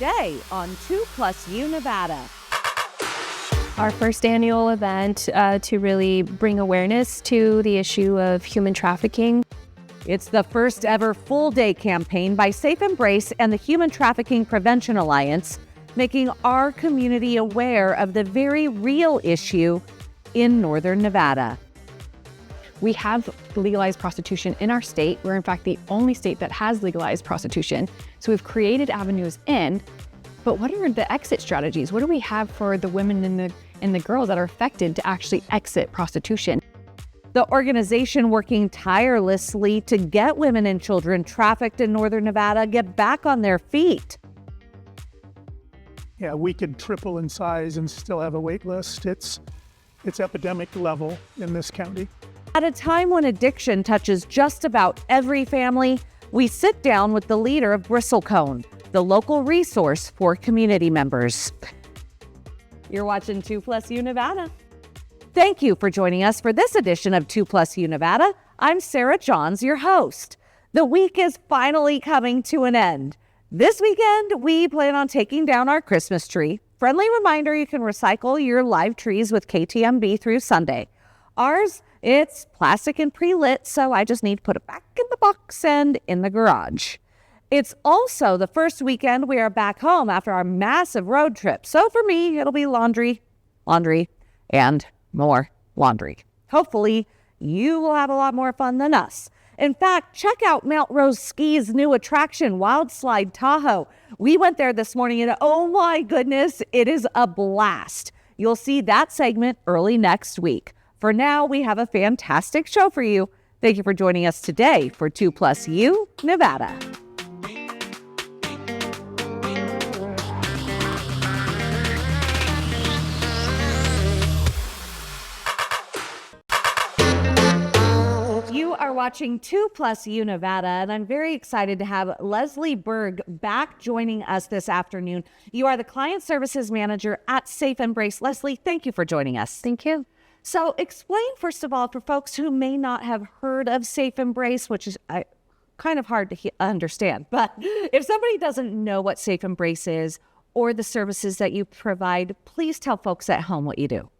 today on 2+U Nevada. Our first annual event to really bring awareness to the issue of human trafficking. It's the first ever full-day campaign by Safe Embrace and the Human Trafficking Prevention Alliance, making our community aware of the very real issue in Northern Nevada. We have legalized prostitution in our state. We're in fact the only state that has legalized prostitution. So we've created avenues in, but what are the exit strategies? What do we have for the women and the girls that are affected to actually exit prostitution? The organization working tirelessly to get women and children trafficked in Northern Nevada get back on their feet. Yeah, we could triple in size and still have a wait list. It's epidemic level in this county. At a time when addiction touches just about every family, we sit down with the leader of Bristlecone, the local resource for community members. You're watching 2+U Nevada. Thank you for joining us for this edition of 2+U Nevada. I'm Sarah Johns, your host. The week is finally coming to an end. This weekend, we plan on taking down our Christmas tree. Friendly reminder, you can recycle your live trees with KTMB through Sunday. Ours, it's plastic and pre-lit, so I just need to put it back in the box and in the garage. It's also the first weekend we are back home after our massive road trip. So for me, it'll be laundry, and more laundry. Hopefully, you will have a lot more fun than us. In fact, check out Mount Rose Ski's new attraction, Wild Slide Tahoe. We went there this morning and oh my goodness, it is a blast. You'll see that segment early next week. For now, we have a fantastic show for you. Thank you for joining us today for 2+U Nevada. You are watching 2+U Nevada, and I'm very excited to have Leslie Berg back joining us this afternoon. You are the Client Services Manager at Safe Embrace. Leslie, thank you for joining us. Thank you. So explain, first of all, for folks who may not have heard of Safe Embrace, which is kind of hard to understand, but if somebody doesn't know what Safe Embrace is or the services that you provide, please tell folks at home what you do.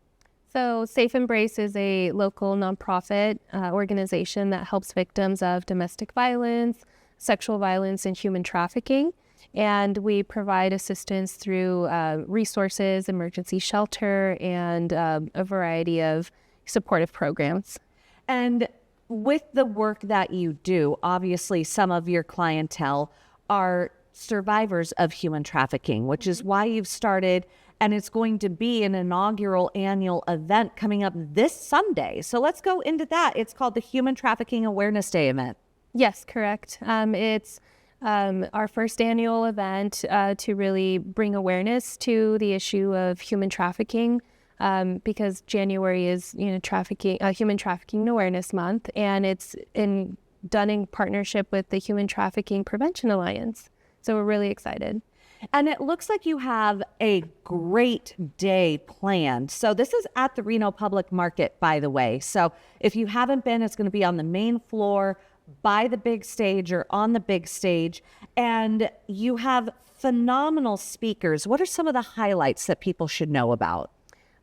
So Safe Embrace is a local nonprofit organization that helps victims of domestic violence, sexual violence, and human trafficking. And we provide assistance through resources, emergency shelter, and a variety of supportive programs. And with the work that you do, obviously some of your clientele are survivors of human trafficking, which is why you've started, and it's going to be an inaugural annual event coming up this Sunday. So let's go into that. It's called the Human Trafficking Awareness Day event. Yes, correct. It's our first annual event to really bring awareness to the issue of human trafficking, because January is, Human Trafficking Awareness Month, and it's done in partnership with the Human Trafficking Prevention Alliance. So we're really excited. And it looks like you have a great day planned. So this is at the Reno Public Market, by the way. So if you haven't been, it's going to be on the main floor by the big stage or on the big stage. And you have phenomenal speakers. What are some of the highlights that people should know about?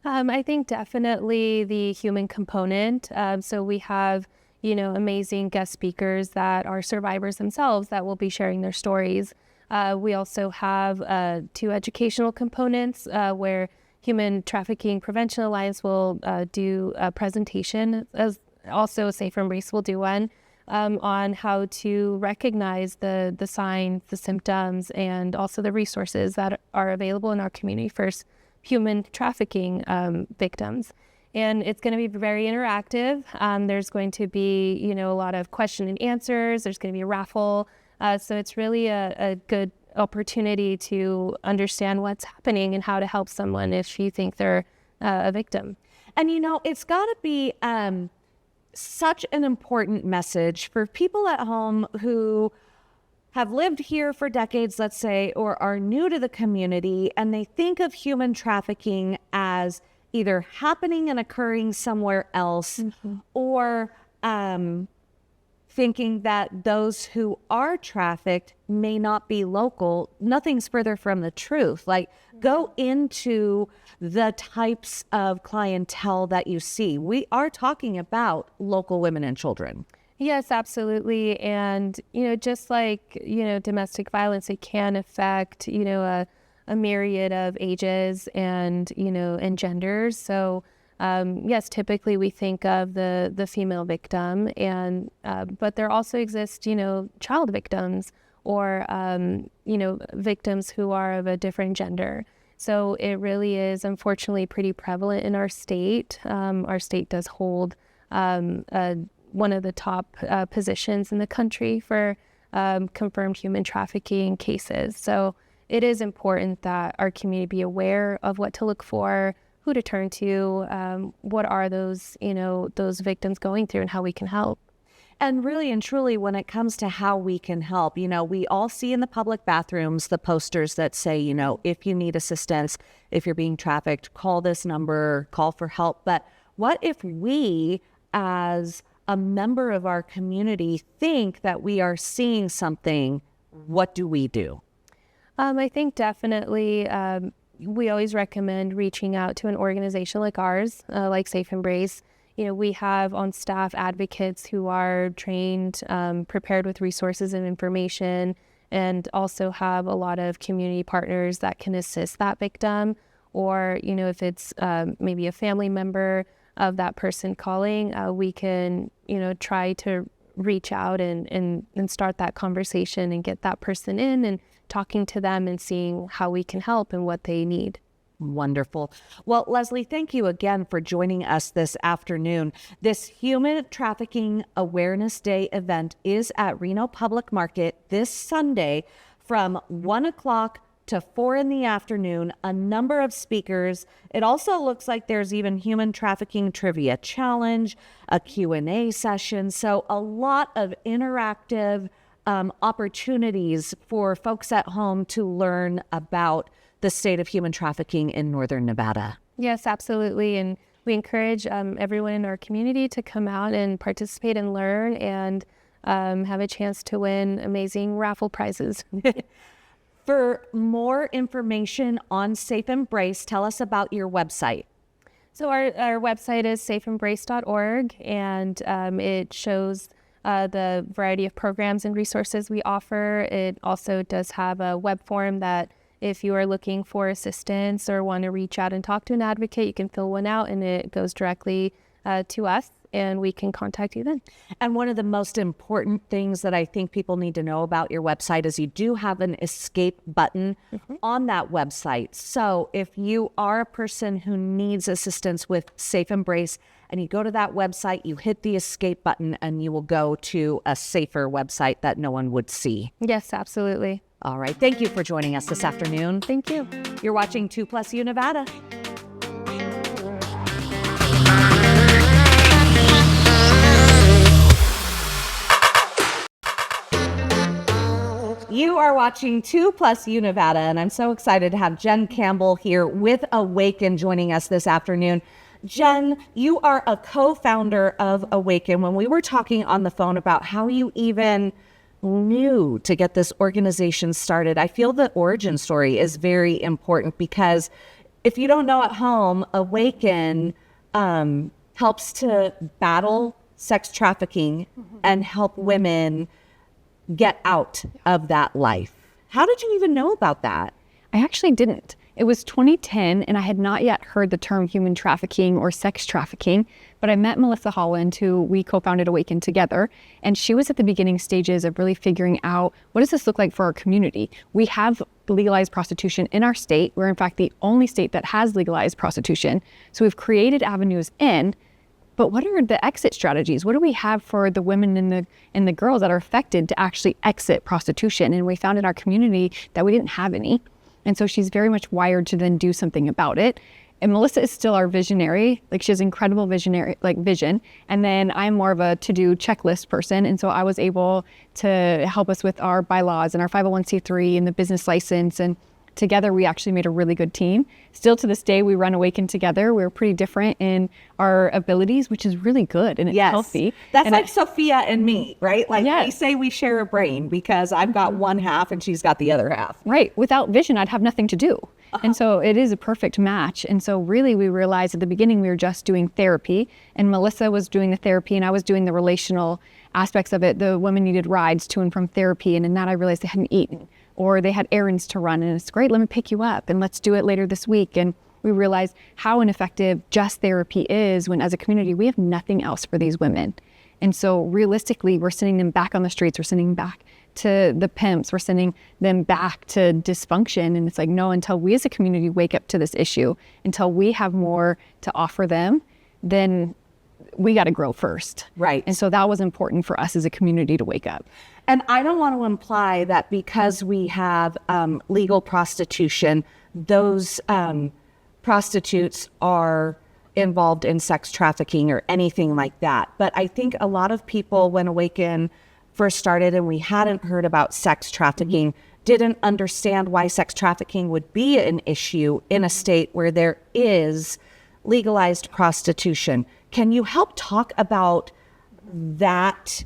I think definitely the human component. So we have, amazing guest speakers that are survivors themselves that will be sharing their stories. We also have 2 educational components where Human Trafficking Prevention Alliance will do a presentation, as also Safe Embrace will do one, on how to recognize the signs, the symptoms, and also the resources that are available in our community for human trafficking victims. And it's going to be very interactive. There's going to be, a lot of question and answers. There's going to be a raffle. So it's really a good opportunity to understand what's happening and how to help someone if you think they're a victim. And, it's got to be such an important message for people at home who have lived here for decades, let's say, or are new to the community, and they think of human trafficking as either happening and occurring somewhere else, or thinking that those who are trafficked may not be local. Nothing's further from the truth. Like, go into the types of clientele that you see. We are talking about local women and children. Yes, absolutely. And, just like, domestic violence, it can affect, a myriad of ages and, and genders. So, yes, typically we think of the female victim, and but there also exist, child victims or, victims who are of a different gender. So it really is, unfortunately, pretty prevalent in our state. Our state does hold one of the top positions in the country for confirmed human trafficking cases. So it is important that our community be aware of what to look for, who to turn to, what are those victims going through, and how we can help. And really and truly, when it comes to how we can help, we all see in the public bathrooms the posters that say, if you need assistance, if you're being trafficked, call this number, call for help. But what if we, as a member of our community, think that we are seeing something? What do we do? I think definitely we always recommend reaching out to an organization like ours, like Safe Embrace. We have on staff advocates who are trained, prepared with resources and information, and also have a lot of community partners that can assist that victim. Or, if it's maybe a family member of that person calling, we can, try to reach out and start that conversation and get that person in and talking to them and seeing how we can help and what they need. Wonderful. Well, Leslie, thank you again for joining us this afternoon. This Human Trafficking Awareness Day event is at Reno Public Market this Sunday from 1 o'clock to 4 in the afternoon, a number of speakers. It also looks like there's even human trafficking trivia challenge, a Q&A session. So a lot of interactive opportunities for folks at home to learn about the state of human trafficking in Northern Nevada. Yes, absolutely. And we encourage everyone in our community to come out and participate and learn and have a chance to win amazing raffle prizes. For more information on Safe Embrace, tell us about your website. So our website is safeembrace.org, and it shows the variety of programs and resources we offer. It also does have a web form that if you are looking for assistance or want to reach out and talk to an advocate, you can fill one out and it goes directly to us and we can contact you then. And one of the most important things that I think people need to know about your website is you do have an escape button on that website. So if you are a person who needs assistance with Safe Embrace and you go to that website, you hit the escape button and you will go to a safer website that no one would see. Yes, absolutely. All right. Thank you for joining us this afternoon. Thank you. You're watching 2+U Nevada. You are watching 2+U Nevada, and I'm so excited to have Jen Campbell here with Awaken joining us this afternoon. Jen, you are a co-founder of Awaken. When we were talking on the phone about how you even knew to get this organization started, I feel the origin story is very important because if you don't know at home, Awaken helps to battle sex trafficking and help women get out of that life. How did you even know about that? I actually didn't. It was 2010 and I had not yet heard the term human trafficking or sex trafficking, but I met Melissa Holland, who we co-founded Awaken together, and she was at the beginning stages of really figuring out, what does this look like for our community? We have legalized prostitution in our state. We're in fact the only state that has legalized prostitution. So we've created avenues in, but what are the exit strategies? What do we have for the women and the girls that are affected to actually exit prostitution? And we found in our community that we didn't have any. And so she's very much wired to then do something about it. And Melissa is still our visionary. Like, she has incredible vision. And then I'm more of a to-do checklist person. And so I was able to help us with our bylaws and our 501c3 and the business license and together we actually made a really good team. Still to this day, we run Awaken together. We're pretty different in our abilities, which is really good and it's healthy. That's and like Sophia and me, right? Like Yes. we say we share a brain because I've got one half and she's got the other half. Right. Without vision, I'd have nothing to do. And so it is a perfect match. And so really we realized at the beginning we were just doing therapy, and Melissa was doing the therapy and I was doing the relational aspects of it. The women needed rides to and from therapy, and in that I realized they hadn't eaten or they had errands to run, and it's great, let me pick you up and let's do it later this week. And we realized how ineffective just therapy is when as a community we have nothing else for these women. And so realistically, we're sending them back on the streets, we're sending them back to the pimps, we're sending them back to dysfunction. And it's like, no, until we as a community wake up to this issue, until we have more to offer them, then we got to grow first. Right. And so that was important for us as a community to wake up. And I don't want to imply that because we have legal prostitution, those prostitutes are involved in sex trafficking or anything like that. But I think a lot of people, when Awaken first started and we hadn't heard about sex trafficking, didn't understand why sex trafficking would be an issue in a state where there is legalized prostitution. Can you help talk about that?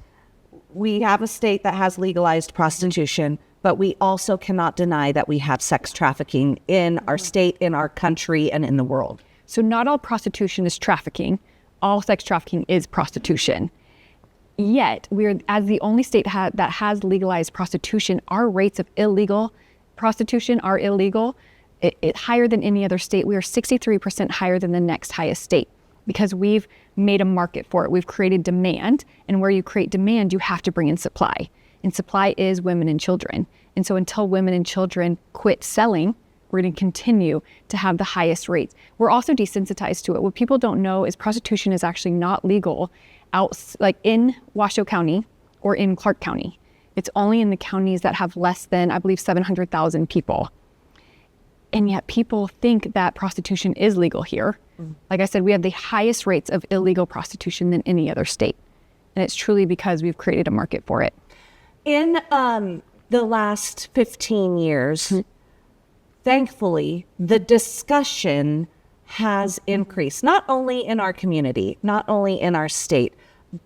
We have a state that has legalized prostitution, but we also cannot deny that we have sex trafficking in our state, in our country, and in the world. So not all prostitution is trafficking. All sex trafficking is prostitution. Yet, we're, as the only state that has legalized prostitution, our rates of illegal prostitution are illegal. It higher than any other state. We are 63% higher than the next highest state because we've made a market for it. We've created demand, and where you create demand, you have to bring in supply. And supply is women and children. And so until women and children quit selling, we're going to continue to have the highest rates. We're also desensitized to it. What people don't know is prostitution is actually not legal like in Washoe County or in Clark County. It's only in the counties that have less than, I believe, 700,000 people. And yet people think that prostitution is legal here. Like I said, we have the highest rates of illegal prostitution than any other state. And it's truly because we've created a market for it. In the last 15 years, thankfully, the discussion has increased, not only in our community, not only in our state,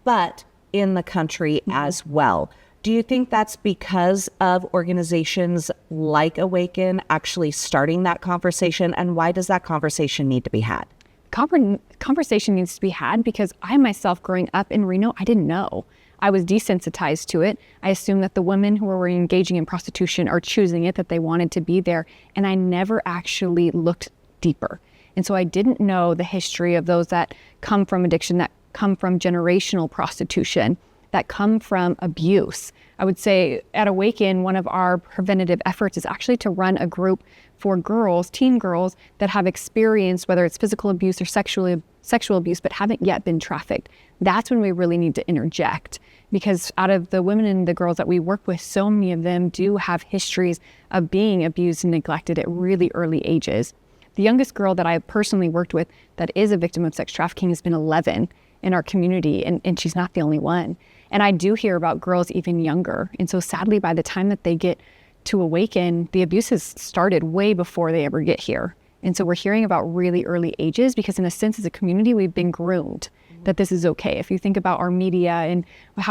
but in the country as well. Do you think that's because of organizations like Awaken actually starting that conversation? And why does that conversation need to be had? Conversation needs to be had because I myself, growing up in Reno, I didn't know. I was desensitized to it. I assumed that the women who were engaging in prostitution are choosing it, that they wanted to be there. And I never actually looked deeper. And so I didn't know the history of those that come from addiction, that come from generational prostitution, that come from abuse. I would say at Awaken, one of our preventative efforts is actually to run a group for girls, teen girls, that have experienced, whether it's physical abuse or sexual abuse, but haven't yet been trafficked. That's when we really need to interject, because out of the women and the girls that we work with, so many of them do have histories of being abused and neglected at really early ages. The youngest girl that I have personally worked with that is a victim of sex trafficking has been 11 in our community, and she's not the only one. And I do hear about girls even younger. And so sadly, by the time that they get to Awaken, the abuse has started way before they ever get here. And so we're hearing about really early ages because in a sense, as a community, we've been groomed that this is okay. If you think about our media and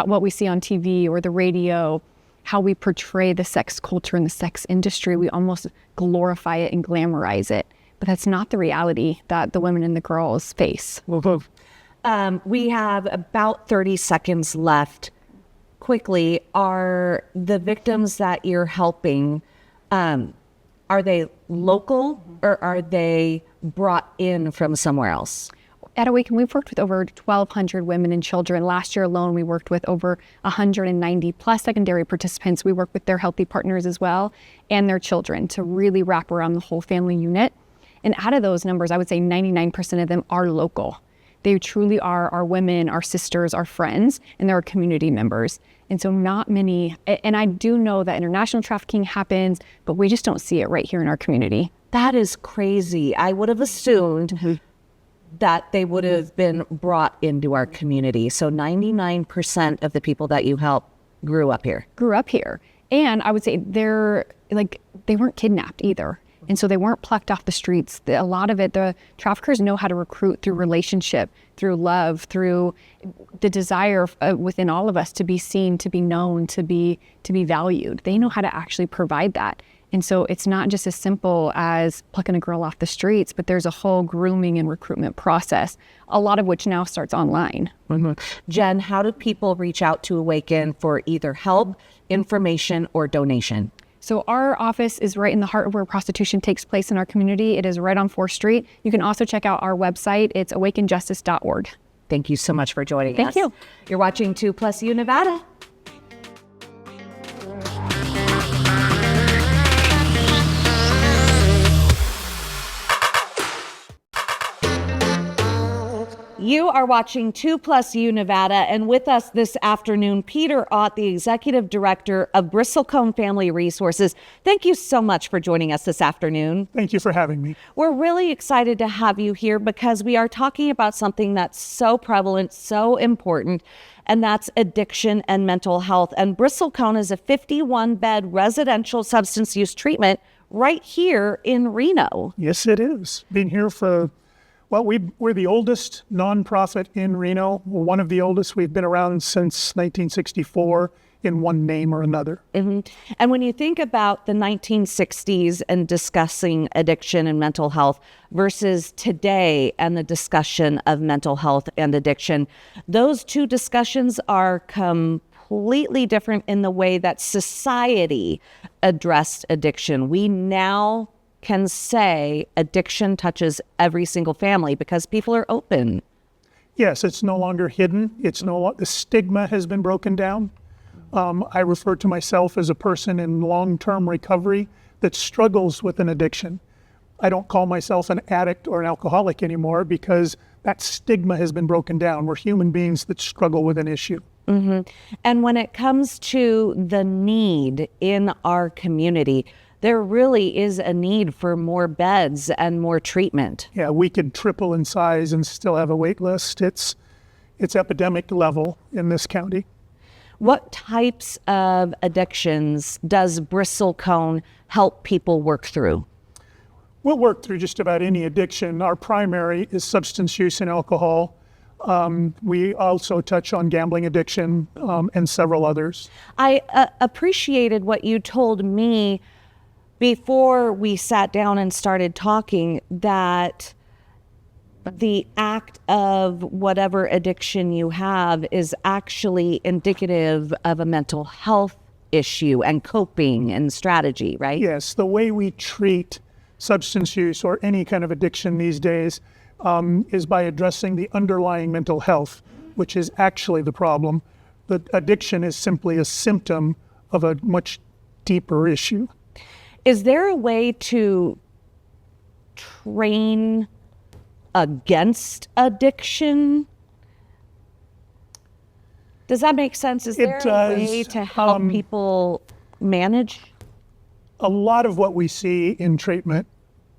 what we see on TV or the radio, how we portray the sex culture and the sex industry, we almost glorify it and glamorize it. But that's not the reality that the women and the girls face. We have about 30 seconds left. Quickly, are the victims that you're helping, are they local or are they brought in from somewhere else? At Awaken, we've worked with over 1,200 women and children. Last year alone, we worked with over 190 plus secondary participants. We work with their healthy partners as well and their children to really wrap around the whole family unit. And out of those numbers, I would say 99% of them are local. They truly are our women, our sisters, our friends, and they're our community members. And so not many, and I do know that international trafficking happens, but we just don't see it right here in our community. That is crazy. I would have assumed that they would have been brought into our community. So 99% of the people that you help grew up here. Grew up here. And I would say they weren't kidnapped either. And so they weren't plucked off the streets. A lot of it, the traffickers know how to recruit through relationship, through love, through the desire within all of us to be seen, to be known, to be valued. They know how to actually provide that. And so it's not just as simple as plucking a girl off the streets, but there's a whole grooming and recruitment process, a lot of which now starts online. Jen, how do people reach out to Awaken for either help, information, or donation? So our office is right in the heart of where prostitution takes place in our community. It is right on 4th Street. You can also check out our website. It's awakenjustice.org. Thank you so much for joining us. Thank you. You're watching 2+U Nevada. You are watching 2+U Nevada, and with us this afternoon, Peter Ott, the Executive Director of Bristlecone Family Resources. Thank you so much for joining us this afternoon. Thank you for having me. We're really excited to have you here because we are talking about something that's so prevalent, so important, and that's addiction and mental health. And Bristlecone is a 51-bed residential substance use treatment right here in Reno. Yes, it is. Been here for, well, we're the oldest nonprofit in Reno. We're one of the oldest. We've been around since 1964 in one name or another. And when you think about the 1960s and discussing addiction and mental health versus today and the discussion of mental health and addiction, those two discussions are completely different in the way that society addressed addiction. We now can say addiction touches every single family because people are open. Yes, it's no longer hidden. The stigma has been broken down. I refer to myself as a person in long-term recovery that struggles with an addiction. I don't call myself an addict or an alcoholic anymore because that stigma has been broken down. We're human beings that struggle with an issue. And when it comes to the need in our community, there really is a need for more beds and more treatment. Yeah, we could triple in size and still have a wait list. It's epidemic level in this county. What types of addictions does Bristlecone help people work through? We'll work through just about any addiction. Our primary is substance use and alcohol. We also touch on gambling addiction and several others. I appreciated what you told me before we sat down and started talking, that the act of whatever addiction you have is actually indicative of a mental health issue and coping and strategy, right? Yes, the way we treat substance use or any kind of addiction these days is by addressing the underlying mental health, which is actually the problem. The addiction is simply a symptom of a much deeper issue. Is there a way to train against addiction? Does that make sense? Is there a way to help people manage? A lot of what we see in treatment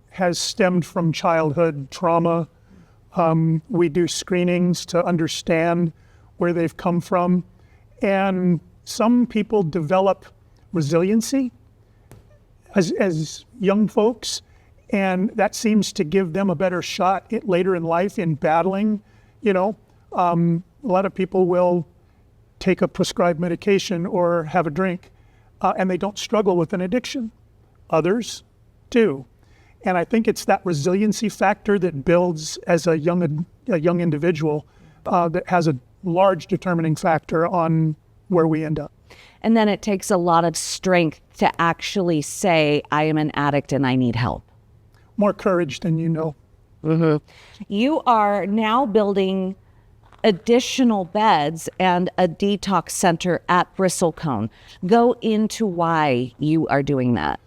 has stemmed from childhood trauma. We do screenings to understand where they've come from. And some people develop resiliency as young folks, and that seems to give them a better shot later in life in battling. A lot of people will take a prescribed medication or have a drink, and they don't struggle with an addiction. Others do. And I think it's that resiliency factor that builds as a young individual that has a large determining factor on where we end up. And then it takes a lot of strength to actually say, I am an addict and I need help. More courage than you know. You are now building additional beds and a detox center at Bristlecone. Go into why you are doing that.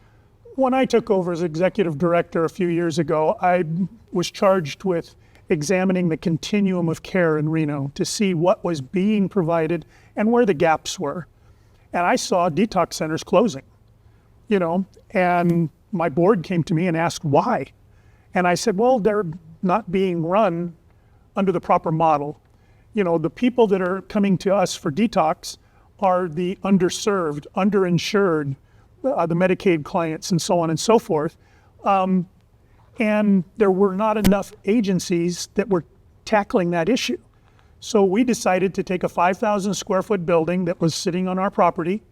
When I took over as executive director a few years ago, I was charged with examining the continuum of care in Reno to see what was being provided and where the gaps were. And I saw detox centers closing, and my board came to me and asked why. And I said, well, they're not being run under the proper model. The people that are coming to us for detox are the underserved, underinsured, the Medicaid clients, and so on and so forth. And there were not enough agencies that were tackling that issue. So we decided to take a 5,000 square foot building that was sitting on our property.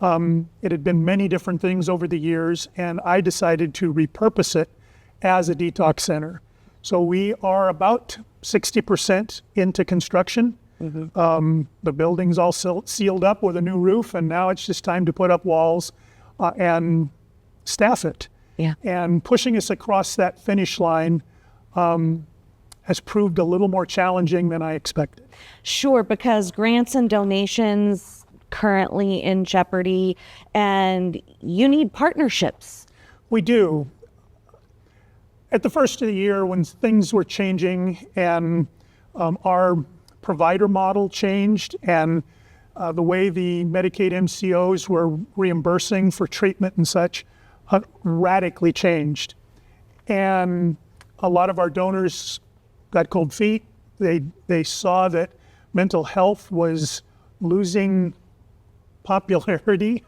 It had been many different things over the years, and I decided to repurpose it as a detox center. So we are about 60% into construction. The building's all sealed up with a new roof, and now it's just time to put up walls and staff it. Yeah. And pushing us across that finish line has proved a little more challenging than I expected. Sure, because grants and donations currently in jeopardy, and you need partnerships. We do. At the first of the year, when things were changing and our provider model changed and the way the Medicaid MCOs were reimbursing for treatment and such radically changed. And a lot of our donors got cold feet. They saw that mental health was losing popularity.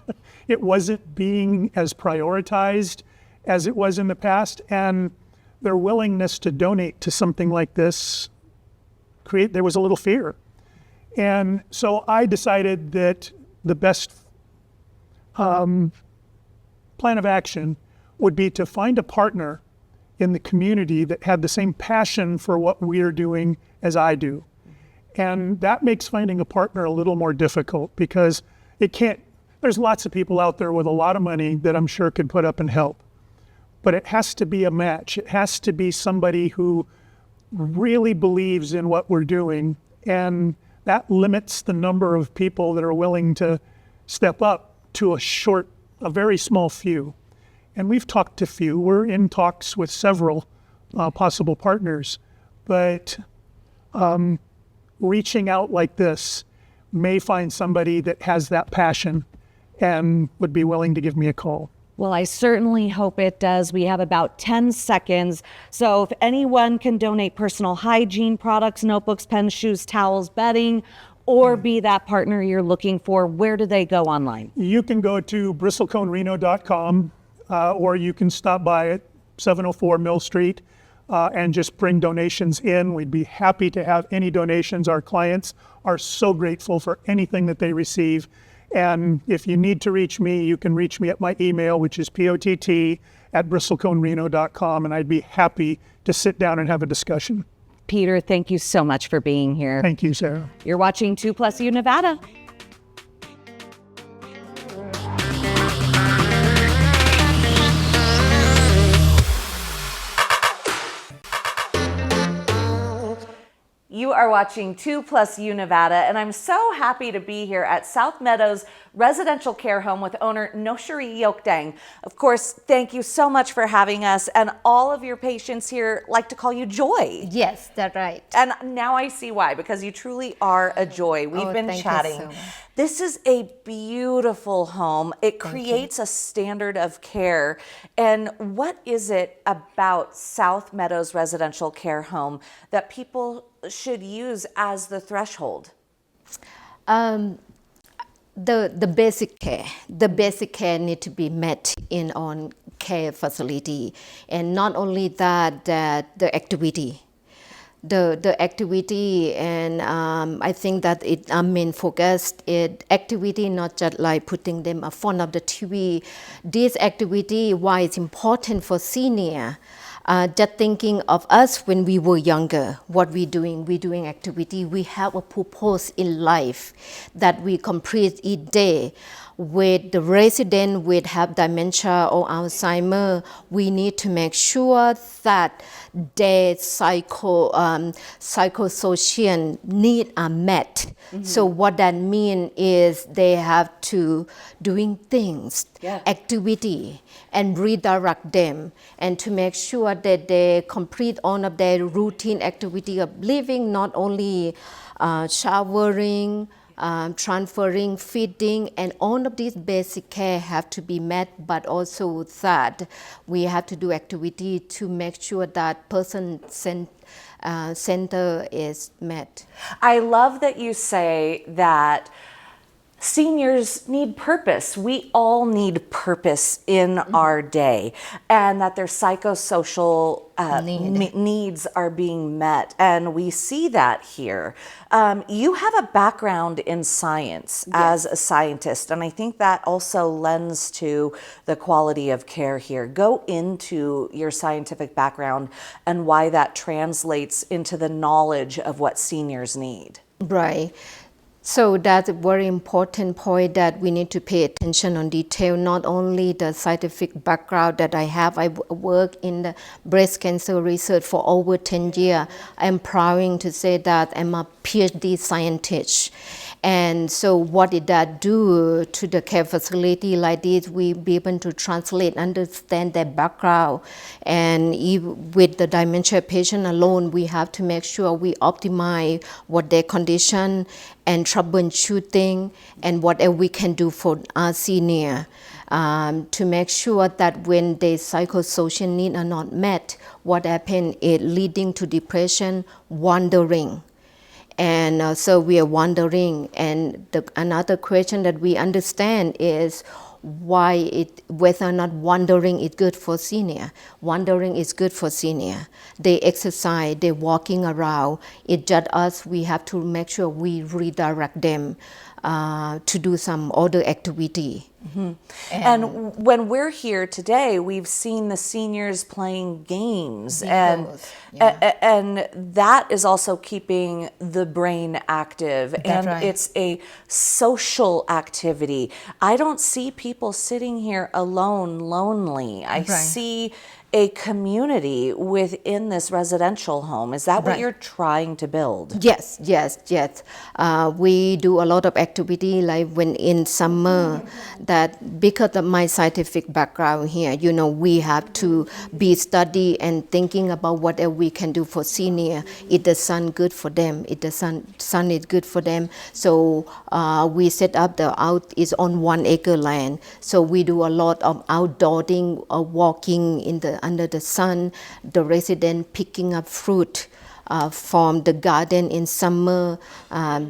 It wasn't being as prioritized as it was in the past, and their willingness to donate to something like this there was a little fear. And so I decided that the best plan of action would be to find a partner in the community that had the same passion for what we're doing as I do. And that makes finding a partner a little more difficult because there's lots of people out there with a lot of money that I'm sure could put up and help. But it has to be a match. It has to be somebody who really believes in what we're doing, and that limits the number of people that are willing to step up to a very small few. And we've talked to few. We're in talks with several possible partners, but reaching out like this may find somebody that has that passion and would be willing to give me a call. Well, I certainly hope it does. We have about 10 seconds. So if anyone can donate personal hygiene products, notebooks, pens, shoes, towels, bedding, or be that partner you're looking for, where do they go online? You can go to bristleconereno.com or you can stop by at 704 Mill Street and just bring donations in. We'd be happy to have any donations. Our clients are so grateful for anything that they receive. And if you need to reach me, you can reach me at my email, which is pott@bristleconereno.com, and I'd be happy to sit down and have a discussion. Peter, thank you so much for being here. Thank you, Sarah. You're watching 2+U Nevada. You are watching 2+U Nevada, and I'm so happy to be here at South Meadows Residential Care Home with owner Noshiri Yokdang. Of course, thank you so much for having us, and all of your patients here like to call you Joy. Yes, that's right. And now I see why, because you truly are a joy. We've been chatting. Thank you so much. This is a beautiful home. It creates a standard of care. And what is it about South Meadows Residential Care Home that people should use as the threshold? The basic care need to be met in on care facility, and not only that, the activity. The activity, and I think that it main focus is activity, not just like putting them in front of the TV. This activity, why it's important for senior. Just thinking of us when we were younger, what we're doing activity. We have a purpose in life that we complete each day. With the resident with have dementia or Alzheimer, we need to make sure that their psychosocial needs are met. Mm-hmm. So what that means is they have to doing things, activity, and redirect them, and to make sure that they complete all of their routine activity of living, not only showering, transferring, feeding, and all of these basic care have to be met, but also that we have to do activity to make sure that person center is met. I love that you say that seniors need purpose. We all need purpose in our day, and that their psychosocial needs are being met. And we see that here. You have a background in science as a scientist, and I think that also lends to the quality of care here. Go into your scientific background and why that translates into the knowledge of what seniors need. Right. So that's a very important point that we need to pay attention on detail, not only the scientific background that I have. I work in the breast cancer research for over 10 years. I'm proud to say that I'm a PhD scientist. And so what did that do to the care facility like this? We be able to translate, understand their background. And with the dementia patient alone, we have to make sure we optimize what their condition and troubleshooting and whatever we can do for our senior to make sure that when their psychosocial needs are not met, what happens is leading to depression, wandering. And so we are wondering, and another question that we understand is whether or not wandering is good for senior. Wandering is good for senior. They exercise, they're walking around. It's just us, we have to make sure we redirect them to do some other activity. Mm-hmm. And when we're here today, we've seen the seniors playing games, and that is also keeping the brain active. That's right. It's a social activity. I don't see people sitting here alone, lonely. I see a community within this residential home. Is that what you're trying to build? Yes. We do a lot of activity, like when in summer, that because of my scientific background here, we have to be study and thinking about whatever we can do for senior. Is the sun good for them? Is the sun is good for them? So we set up is on 1 acre land. So we do a lot of outdooring, walking under the sun, the resident picking up fruit from the garden in summer,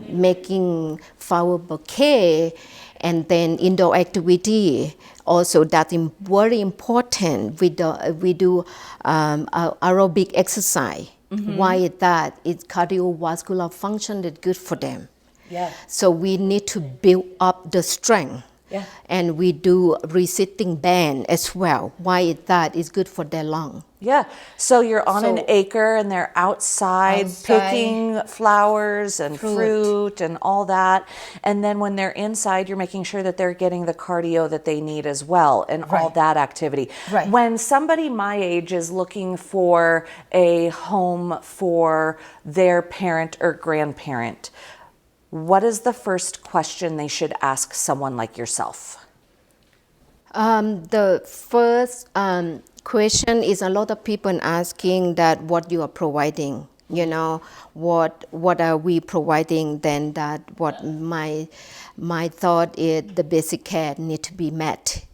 making flower bouquet, and then indoor activity. Also, that's very important. We do aerobic exercise. Why is that? It's cardiovascular function that's good for them. Yeah. So we need to build up the strength. Yeah. And we do resisting band as well. Why is that? It's good for their lung. Yeah. So you're on an acre and they're outside picking flowers and fruit and all that. And then when they're inside, you're making sure that they're getting the cardio that they need as well and all that activity. Right. When somebody my age is looking for a home for their parent or grandparent, what is the first question they should ask someone like yourself? The first question is a lot of people asking that what you are providing. What are we providing? Then that what my thought is the basic care need to be met,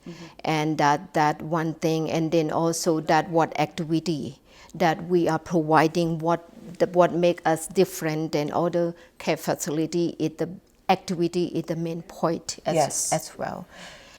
and that one thing, and then also that what activity that we are providing, what make us different than other care facility is the activity is the main point as well.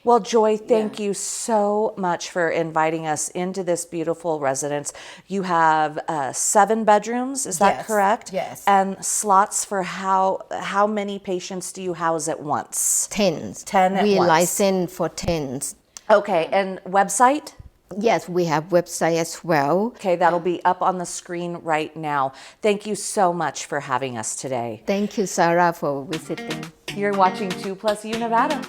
Well, Joy, thank you so much for inviting us into this beautiful residence. You have 7 bedrooms, is that correct? Yes. And slots for how many patients do you house at once? 10. 10 at we once. license for 10. Okay, and website? Yes, we have website as well. Okay, that'll be up on the screen right now. Thank you so much for having us today. Thank you, Sarah, for visiting. You're watching 2+U Nevada.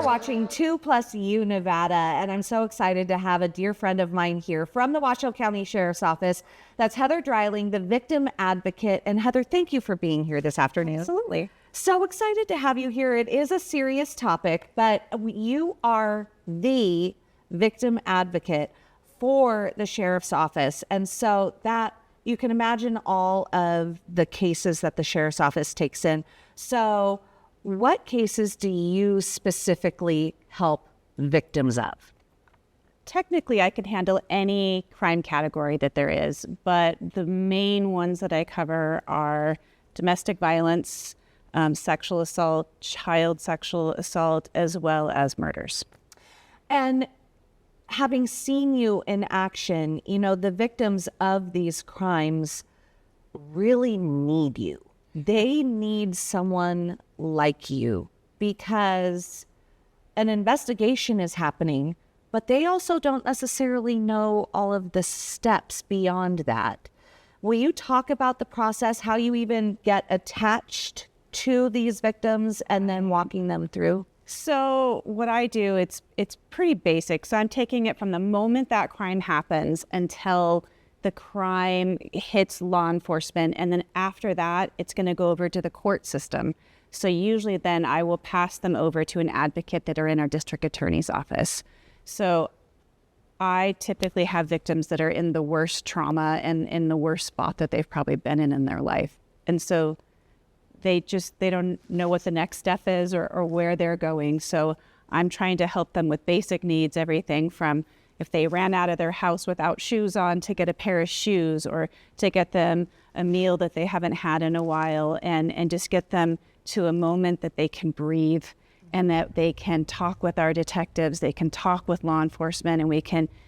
Watching 2+U Nevada, and I'm so excited to have a dear friend of mine here from the Washoe County Sheriff's Office. That's Heather Dreiling, the victim advocate. And Heather, thank you for being here this afternoon. Absolutely. So excited to have you here. It is a serious topic, but you are the victim advocate for the Sheriff's Office. And so that you can imagine all of the cases that the Sheriff's Office takes in. So what cases do you specifically help victims of? technically I can handle any crime category that there is, but the main ones that I cover are domestic violence, sexual assault, child sexual assault, as well as murders. And having seen you in action, you know, the victims of these crimes really need you. They need someone like you because an investigation is happening, but they also don't necessarily know all of the steps beyond that. Will you talk about the process, how you even get attached to these victims and then walking them through? So what I do, it's pretty basic. So I'm taking it from the moment that crime happens until the crime hits law enforcement. And then after that, it's going to go over to the court system. So usually then I will pass them over to an advocate that are in our district attorney's office. So I typically have victims that are in the worst trauma and in the worst spot that they've probably been in their life. And so they don't know what the next step is or where they're going. So I'm trying to help them with basic needs, everything from if they ran out of their house without shoes on, to get a pair of shoes, or to get them a meal that they haven't had in a while, and just get them to a moment that they can breathe and that they can talk with our detectives, they can talk with law enforcement,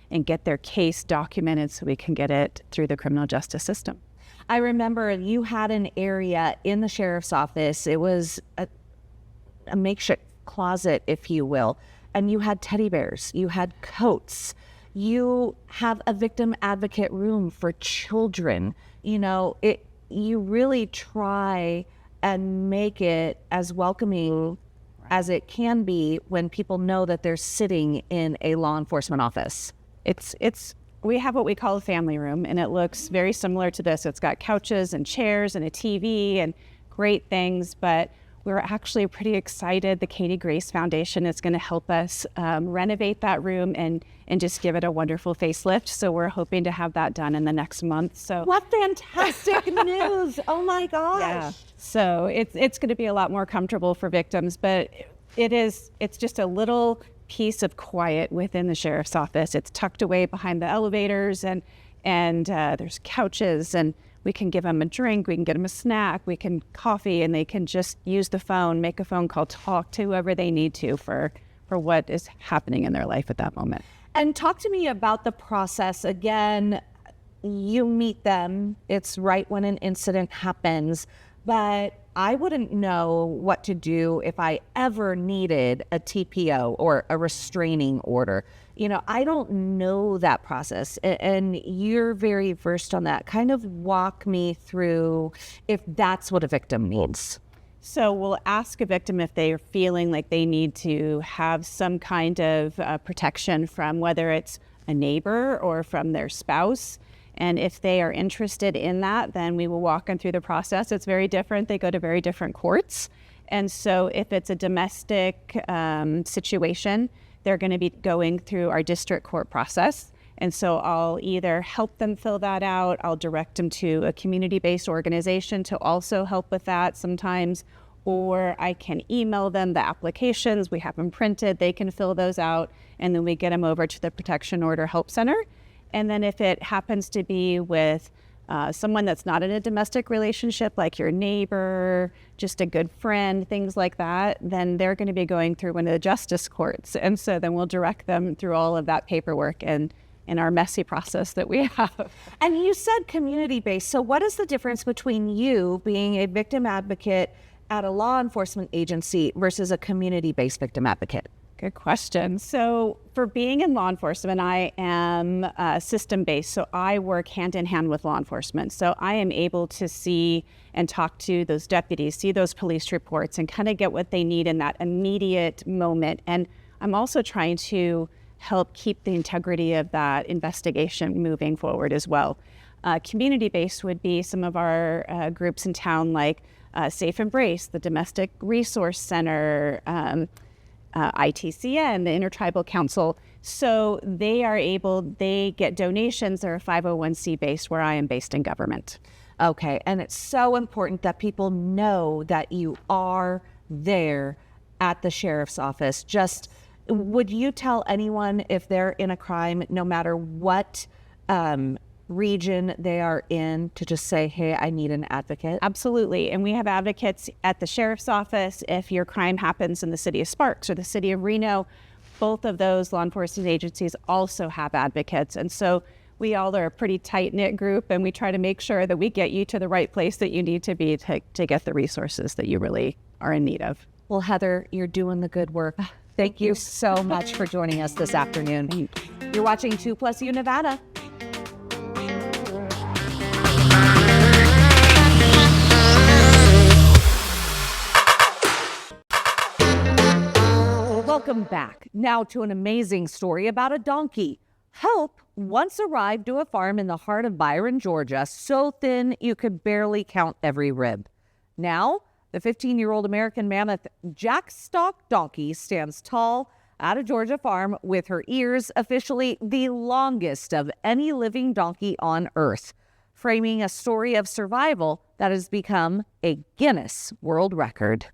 and get their case documented so we can get it through the criminal justice system. I remember you had an area in the sheriff's office. It was a makeshift closet, if you will. And you had teddy bears, you had coats, you have a victim advocate room for children. You know, you really try and make it as welcoming as it can be when people know that they're sitting in a law enforcement office. We have what we call a family room, and it looks very similar to this. It's got couches and chairs and a TV and great things, but we're actually pretty excited. The Katie Grace Foundation is going to help us renovate that room and just give it a wonderful facelift. So we're hoping to have that done in the next month. So what fantastic news! Oh my gosh! Yeah. So it's going to be a lot more comfortable for victims, but it's just a little piece of quiet within the sheriff's office. It's tucked away behind the elevators, and there's couches, and we can give them a drink, we can get them a snack, we can coffee, and they can just use the phone, make a phone call, talk to whoever they need to for what is happening in their life at that moment. And talk to me about the process. Again, you meet them, it's right when an incident happens, but I wouldn't know what to do if I ever needed a TPO or a restraining order. You know, I don't know that process, and you're very versed on that. Kind of walk me through if that's what a victim needs. So we'll ask a victim if they are feeling like they need to have some kind of protection from whether it's a neighbor or from their spouse. And if they are interested in that, then we will walk them through the process. It's very different. They go to very different courts. And so if it's a domestic situation, they're going to be going through our district court process. And so I'll either help them fill that out, I'll direct them to a community-based organization to also help with that sometimes, or I can email them the applications, we have them printed, they can fill those out, and then we get them over to the Protection Order Help Center. And then if it happens to be with someone that's not in a domestic relationship, like your neighbor, just a good friend, things like that, then they're going to be going through one of the justice courts. And so then we'll direct them through all of that paperwork and in our messy process that we have. And you said community-based. So what is the difference between you being a victim advocate at a law enforcement agency versus a community-based victim advocate? Good question. So for being in law enforcement, I am system-based. So I work hand in hand with law enforcement. So I am able to see and talk to those deputies, see those police reports, and kind of get what they need in that immediate moment. And I'm also trying to help keep the integrity of that investigation moving forward as well. Community-based would be some of our groups in town, like Safe Embrace, the Domestic Resource Center, ITCN, the Intertribal Council. So they get donations. They're 501c based, where I am based in government. Okay, and it's so important that people know that you are there at the sheriff's office. Just Would you tell anyone if they're in a crime, no matter what region they are in, to just say, hey, I need an advocate? Absolutely. And we have advocates at the sheriff's office. If your crime happens in the city of Sparks or the city of Reno, both of those law enforcement agencies also have advocates. And so we all are a pretty tight-knit group, and we try to make sure that we get you to the right place that you need to be to get the resources that you really are in need of. Well, Heather, you're doing the good work. Thank you so much for joining us this afternoon. You're watching 2+U Nevada. Welcome back. Now to an amazing story about a donkey. Hope once arrived to a farm in the heart of Byron, Georgia, so thin you could barely count every rib. Now, the 15-year-old American mammoth jackstock donkey stands tall at a Georgia farm with her ears officially the longest of any living donkey on Earth, framing a story of survival that has become a Guinness World Record.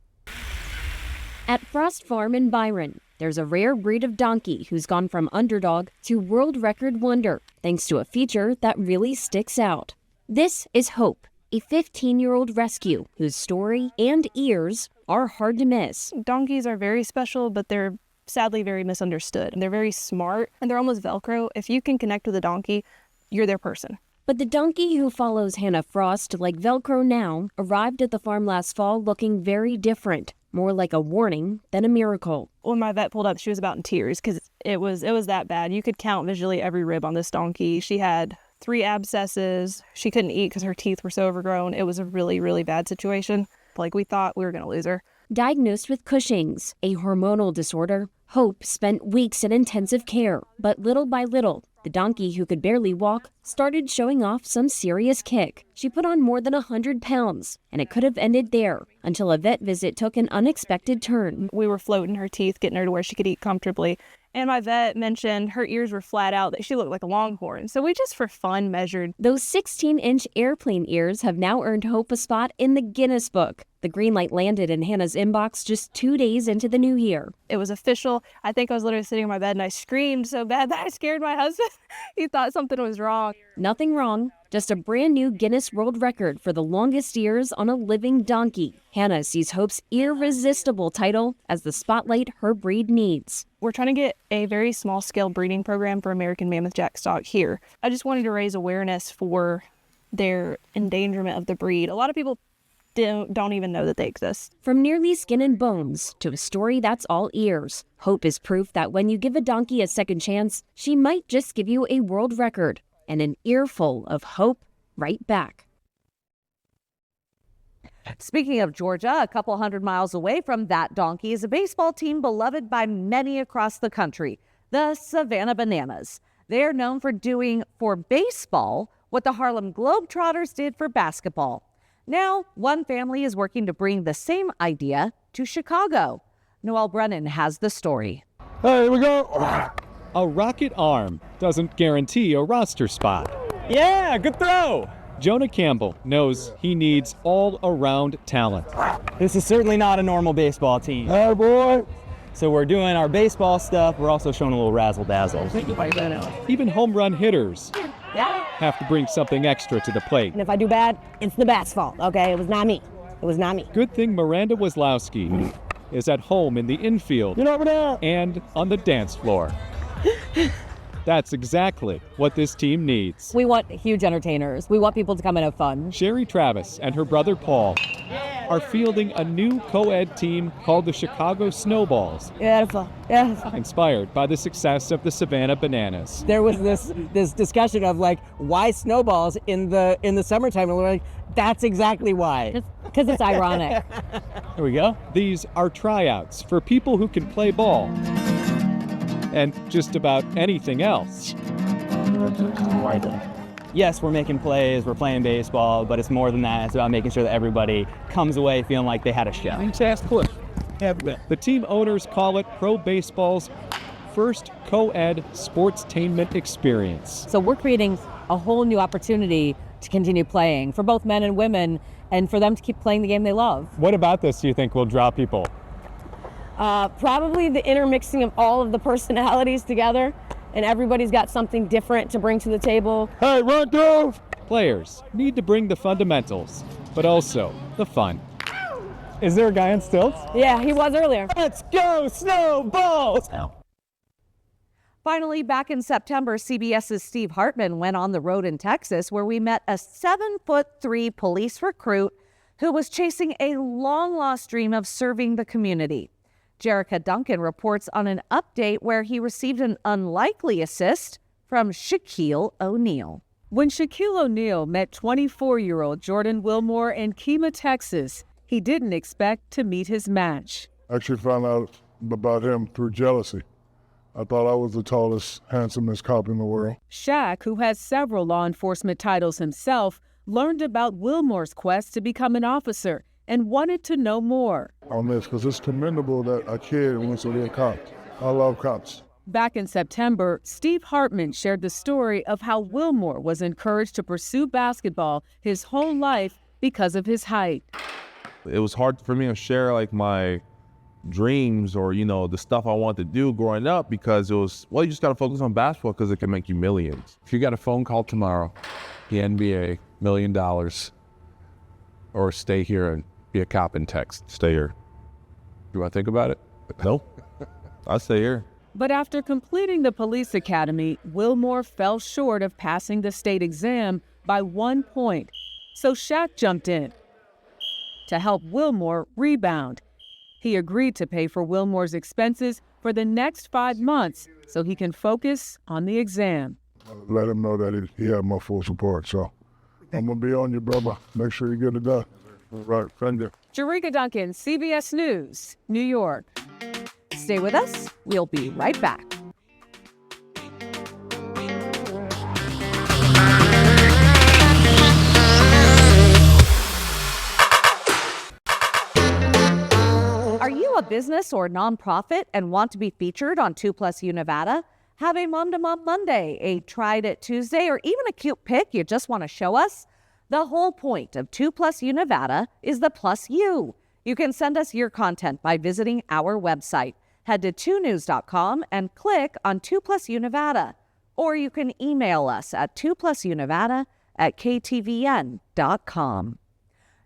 At Frost Farm in Byron, there's a rare breed of donkey who's gone from underdog to world record wonder, thanks to a feature that really sticks out. This is Hope, a 15-year-old rescue whose story and ears are hard to miss. Donkeys are very special, but they're sadly very misunderstood. They're very smart, and they're almost Velcro. If you can connect with a donkey, you're their person. But the donkey who follows Hannah Frost like Velcro now arrived at the farm last fall looking very different, more like a warning than a miracle. When my vet pulled up, she was about in tears because it was that bad. You could count visually every rib on this donkey. She had 3 abscesses. She couldn't eat because her teeth were so overgrown. It was a really, really bad situation. Like, we thought we were going to lose her. Diagnosed with Cushing's, a hormonal disorder, Hope spent weeks in intensive care, but little by little, the donkey who could barely walk started showing off some serious kick. She put on more than 100 pounds, and it could have ended there until a vet visit took an unexpected turn. We were floating her teeth, getting her to where she could eat comfortably. And my vet mentioned her ears were flat out, that she looked like a longhorn. So we just for fun measured. Those 16-inch airplane ears have now earned Hope a spot in the Guinness Book. The green light landed in Hannah's inbox just 2 days into the new year. It was official. I think I was literally sitting on my bed and I screamed so bad that I scared my husband. He thought something was wrong. Nothing wrong, just a brand new Guinness World Record for the longest ears on a living donkey. Hannah sees Hope's irresistible title as the spotlight her breed needs. We're trying to get a very small-scale breeding program for American Mammoth Jackstock here. I just wanted to raise awareness for their endangerment of the breed. A lot of people don't even know that they exist. From nearly skin and bones to a story that's all ears, Hope is proof that when you give a donkey a second chance, she might just give you a world record and an earful of hope right back. Speaking of Georgia, a couple hundred miles away from that donkey is a baseball team beloved by many across the country, the Savannah Bananas. They're known for doing for baseball what the Harlem Globetrotters did for basketball. Now, one family is working to bring the same idea to Chicago. Noel Brennan has the story. Hey, here we go. A rocket arm doesn't guarantee a roster spot. Yeah, good throw. Jonah Campbell knows he needs all-around talent. This is certainly not a normal baseball team. Hey, boy. So we're doing our baseball stuff. We're also showing a little razzle-dazzle. Even home run hitters have to bring something extra to the plate. And if I do bad, it's the bat's fault, okay? It was not me. It was not me. Good thing Miranda Waslowski is at home in the infield and on the dance floor. That's exactly what this team needs. We want huge entertainers. We want people to come and have fun. Sherry Travis and her brother Paul are fielding a new co-ed team called the Chicago Snowballs. Beautiful. Yes. Inspired by the success of the Savannah Bananas. There was this discussion of like, why snowballs in the summertime? And we're like, that's exactly why. Because it's ironic. Here we go. These are tryouts for people who can play ball and just about anything else. Yes, we're making plays, we're playing baseball, but it's more than that. It's about making sure that everybody comes away feeling like they had a show. The team owners call it pro baseball's first co-ed sportstainment experience. So we're creating a whole new opportunity to continue playing for both men and women and for them to keep playing the game they love. What about this do you think will draw people? Probably the intermixing of all of the personalities together, and everybody's got something different to bring to the table. Hey, run through! Players need to bring the fundamentals, but also the fun. Is there a guy on stilts? Yeah, he was earlier. Let's go, Snowballs! Finally, back in September, CBS's Steve Hartman went on the road in Texas, where we met a 7'3" police recruit who was chasing a long-lost dream of serving the community. Jerica Duncan reports on an update where he received an unlikely assist from Shaquille O'Neal. When Shaquille O'Neal met 24-year-old Jordan Wilmore in Kemah, Texas, he didn't expect to meet his match. I actually found out about him through jealousy. I thought I was the tallest, handsomest cop in the world. Shaq, who has several law enforcement titles himself, learned about Wilmore's quest to become an officer and wanted to know more. On this, because it's commendable that a kid wants to be a cop. I love cops. Back in September, Steve Hartman shared the story of how Wilmore was encouraged to pursue basketball his whole life because of his height. It was hard for me to share like my dreams or, the stuff I wanted to do growing up because it was, you just got to focus on basketball because it can make you millions. If you got a phone call tomorrow, the NBA, $1 million, or stay here and be a cop and text. Stay here. You want to think about it? No, I stay here. But after completing the police academy, Wilmore fell short of passing the state exam by 1 point. So Shaq jumped in to help Wilmore rebound. He agreed to pay for Wilmore's expenses for the next 5 months so he can focus on the exam. Let him know that he had my full support, so I'm going to be on you, brother. Make sure you get it done. Right, friend you. Jerica Duncan, CBS News, New York. Stay with us. We'll be right back. Are you a business or nonprofit and want to be featured on 2+U Nevada? Have a Mom to Mom Monday, a Tried It Tuesday, or even a cute pic you just want to show us? The whole point of 2+U Nevada is the plus you. You can send us your content by visiting our website. Head to 2news.com and click on 2+U Nevada. Or you can email us at 2+UNevada@ktvn.com.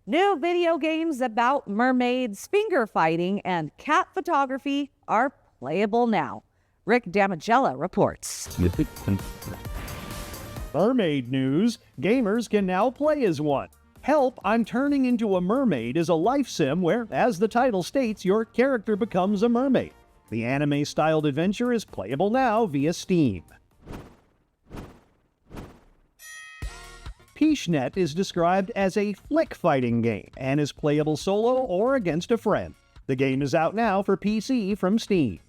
New video games about mermaids, finger fighting, and cat photography are playable now. Rick Damigella reports. Mermaid news, gamers can now play as one. Help, I'm Turning Into a Mermaid is a life sim where, as the title states, your character becomes a mermaid. The anime-styled adventure is playable now via Steam. PeachNet is described as a flick-fighting game and is playable solo or against a friend. The game is out now for PC from Steam.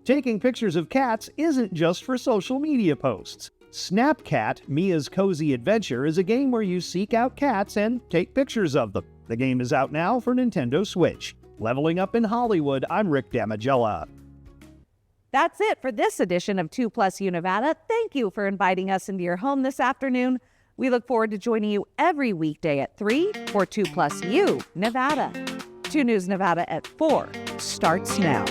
Taking pictures of cats isn't just for social media posts. Snapcat, Mia's Cozy Adventure, is a game where you seek out cats and take pictures of them. The game is out now for Nintendo Switch. Leveling Up in Hollywood, I'm Rick Damigella. That's it for this edition of 2+U Nevada. Thank you for inviting us into your home this afternoon. We look forward to joining you every weekday at 3 for 2+U Nevada. 2 News Nevada at 4 starts now.